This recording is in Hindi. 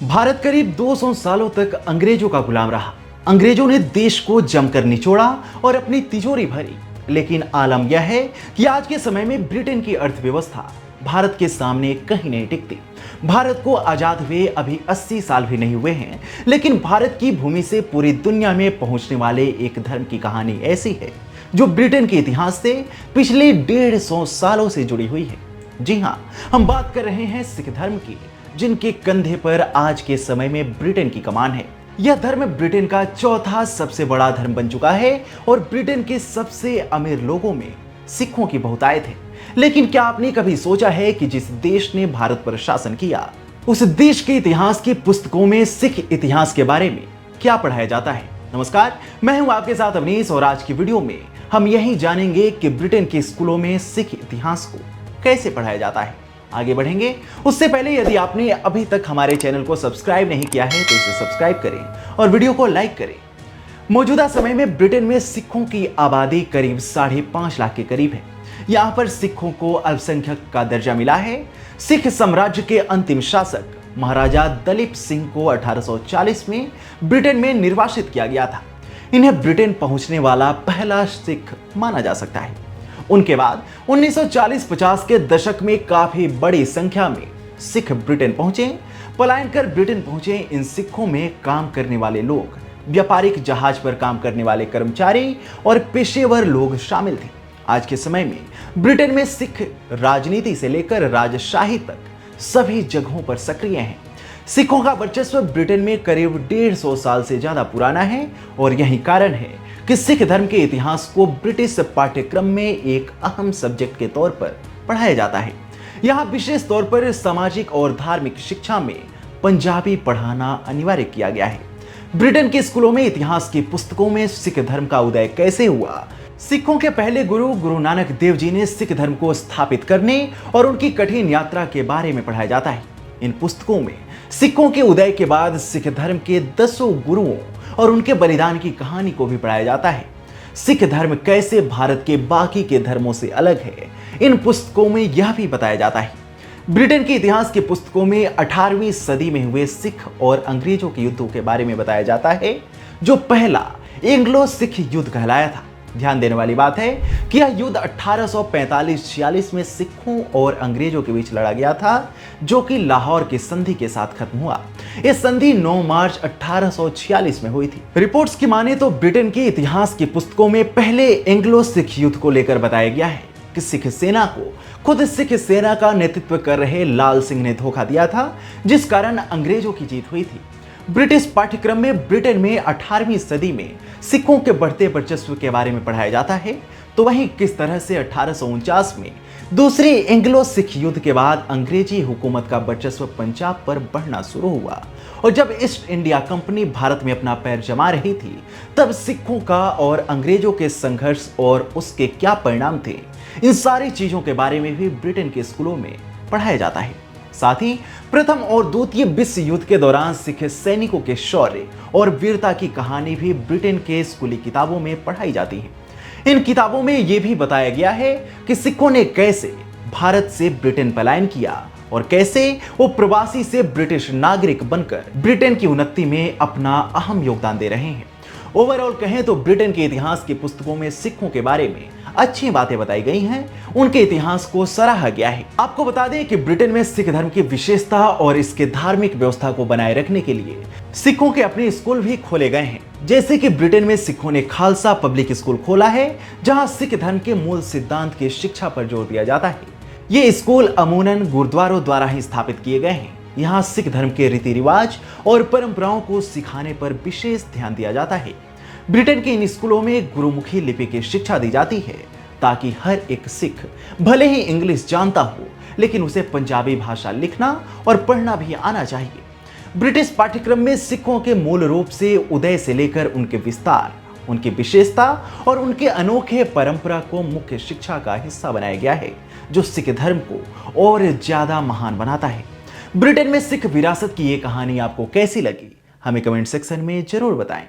भारत करीब 200 सालों तक अंग्रेजों का गुलाम रहा। अंग्रेजों ने देश को जमकर निचोड़ा और अपनी तिजोरी भरी। लेकिन आलम यह है कि आज के समय में ब्रिटेन की अर्थव्यवस्था भारत के सामने कहीं नहीं टिकती। भारत को आजाद हुए अभी 80 साल भी नहीं हुए हैं, लेकिन भारत की भूमि से पूरी दुनिया में पहुंचने वाले एक धर्म की कहानी ऐसी है जो ब्रिटेन के इतिहास से पिछले 150 सालों से जुड़ी हुई है। जी हां, हम बात कर रहे हैं सिख धर्म की, जिनके कंधे पर आज के समय में ब्रिटेन की कमान है। यह धर्म ब्रिटेन का चौथा सबसे बड़ा धर्म बन चुका है और ब्रिटेन के सबसे अमीर लोगों में सिखों की बहुतायत है। लेकिन क्या आपने कभी सोचा है कि जिस देश ने भारत पर शासन किया, उस देश के इतिहास की पुस्तकों में सिख इतिहास के बारे में क्या पढ़ाया जाता है? नमस्कार, मैं हूं आपके साथ अवनीश और आज की वीडियो में हम यही जानेंगे कि ब्रिटेन के स्कूलों में सिख इतिहास को कैसे पढ़ाया जाता है। आगे बढ़ेंगे उससे पहले यदि आपने अभी तक हमारे चैनल को सब्सक्राइब नहीं किया है तो इसे सब्सक्राइब करें और वीडियो को लाइक करें। मौजूदा समय में ब्रिटेन में सिखों की आबादी करीब 5.5 लाख के करीब है। यहाँ पर सिखों को अल्पसंख्यक का दर्जा मिला है। सिख साम्राज्य के अंतिम शासक महाराजा दलीप सिंह को 1840 में ब्रिटेन में निर्वासित किया गया था। इन्हें ब्रिटेन पहुंचने वाला पहला सिख माना जा सकता है। उनके बाद 1940-50 के दशक में काफी बड़ी संख्या में सिख ब्रिटेन पहुंचे। पलायन कर ब्रिटेन पहुंचे इन सिखों में काम करने वाले लोग, व्यापारिक जहाज पर काम करने वाले कर्मचारी और पेशेवर लोग शामिल थे। आज के समय में ब्रिटेन में सिख राजनीति से लेकर राजशाही तक सभी जगहों पर सक्रिय हैं। सिखों का वर्चस्व ब्रिटेन में करीब 150 साल से ज्यादा पुराना है और यही कारण है कि सिख धर्म के इतिहास को ब्रिटिश पाठ्यक्रम में एक अहम सब्जेक्ट के तौर पर पढ़ाया जाता है। यहाँ विशेष तौर पर सामाजिक और धार्मिक शिक्षा में पंजाबी पढ़ाना अनिवार्य किया गया है। ब्रिटेन के स्कूलों में इतिहास की पुस्तकों में सिख धर्म का उदय कैसे हुआ, सिखों के पहले गुरु नानक देव जी ने सिख धर्म को स्थापित करने और उनकी कठिन यात्रा के बारे में पढ़ाया जाता है। इन पुस्तकों में सिखों के उदय के बाद सिख धर्म के 10 गुरुओं और उनके बलिदान की कहानी को भी पढ़ाया जाता है। सिख धर्म कैसे भारत के बाकी के धर्मों से अलग है, इन पुस्तकों में यह भी बताया जाता है। ब्रिटेन के इतिहास की पुस्तकों में 18वीं सदी में हुए सिख और अंग्रेजों के युद्धों के बारे में बताया जाता है, जो पहला एंग्लो सिख युद्ध कहलाया था। ध्यान देने वाली बात है कि यह युद्ध 1845-46 में सिखों और अंग्रेजों के बीच लड़ा गया था, जो कि लाहौर की संधि के साथ खत्म हुआ। यह संधि 9 मार्च 1846 में हुई थी। रिपोर्ट्स की माने तो ब्रिटेन के इतिहास की पुस्तकों में पहले एंग्लो सिख युद्ध को लेकर बताया गया है कि सिख सेना को खुद सिख सेना का नेतृत्व कर रहे लाल सिंह ने धोखा दिया था, जिस कारण अंग्रेजों की जीत हुई थी। ब्रिटिश पाठ्यक्रम में ब्रिटेन में 18वीं सदी में सिखों के बढ़ते वर्चस्व के बारे में पढ़ाया जाता है, तो वहीं किस तरह से 1849 में दूसरे एंग्लो सिख युद्ध के बाद अंग्रेजी हुकूमत का वर्चस्व पंजाब पर बढ़ना शुरू हुआ और जब ईस्ट इंडिया कंपनी भारत में अपना पैर जमा रही थी, तब सिखों का और अंग्रेजों के संघर्ष और उसके क्या परिणाम थे, इन सारी चीजों के बारे में भी ब्रिटेन के स्कूलों में पढ़ाया जाता है। साथ ही प्रथम और द्वितीय विश्व युद्ध के दौरान सिख सैनिकों के शौर्य और वीरता की कहानी भी ब्रिटेन के स्कूली किताबों में पढ़ाई जाती है। इन किताबों में यह भी बताया गया है कि सिखों ने कैसे भारत से ब्रिटेन पलायन किया और कैसे वो प्रवासी से ब्रिटिश नागरिक बनकर ब्रिटेन की उन्नति में अपना अहम योगदान दे रहे हैं। ओवरऑल कहें तो ब्रिटेन के इतिहास की पुस्तकों में सिखों के बारे में अच्छी बातें बताई गई हैं, उनके इतिहास को सराहा गया है। आपको बता दें कि ब्रिटेन में सिख धर्म की विशेषता और इसके धार्मिक व्यवस्था को बनाए रखने के लिए सिखों के अपने स्कूल भी खोले गए हैं। जैसे कि ब्रिटेन में सिखों ने खालसा पब्लिक स्कूल खोला है, जहां सिख धर्म के मूल सिद्धांत की शिक्षा पर जोर दिया जाता है। ये स्कूल अमूनन गुरुद्वारों द्वारा ही स्थापित किए गए हैं। यहाँ सिख धर्म के रीति रिवाज और परंपराओं को सिखाने पर विशेष ध्यान दिया जाता है। ब्रिटेन के इन स्कूलों में गुरुमुखी लिपि की शिक्षा दी जाती है, ताकि हर एक सिख भले ही इंग्लिश जानता हो, लेकिन उसे पंजाबी भाषा लिखना और पढ़ना भी आना चाहिए। ब्रिटिश पाठ्यक्रम में सिखों के मूल रूप से उदय से लेकर उनके विस्तार, उनकी विशेषता और उनके अनोखे परंपरा को मुख्य शिक्षा का हिस्सा बनाया गया है, जो सिख धर्म को और ज्यादा महान बनाता है। ब्रिटेन में सिख विरासत की ये कहानी आपको कैसी लगी, हमें कमेंट सेक्शन में जरूर बताएं।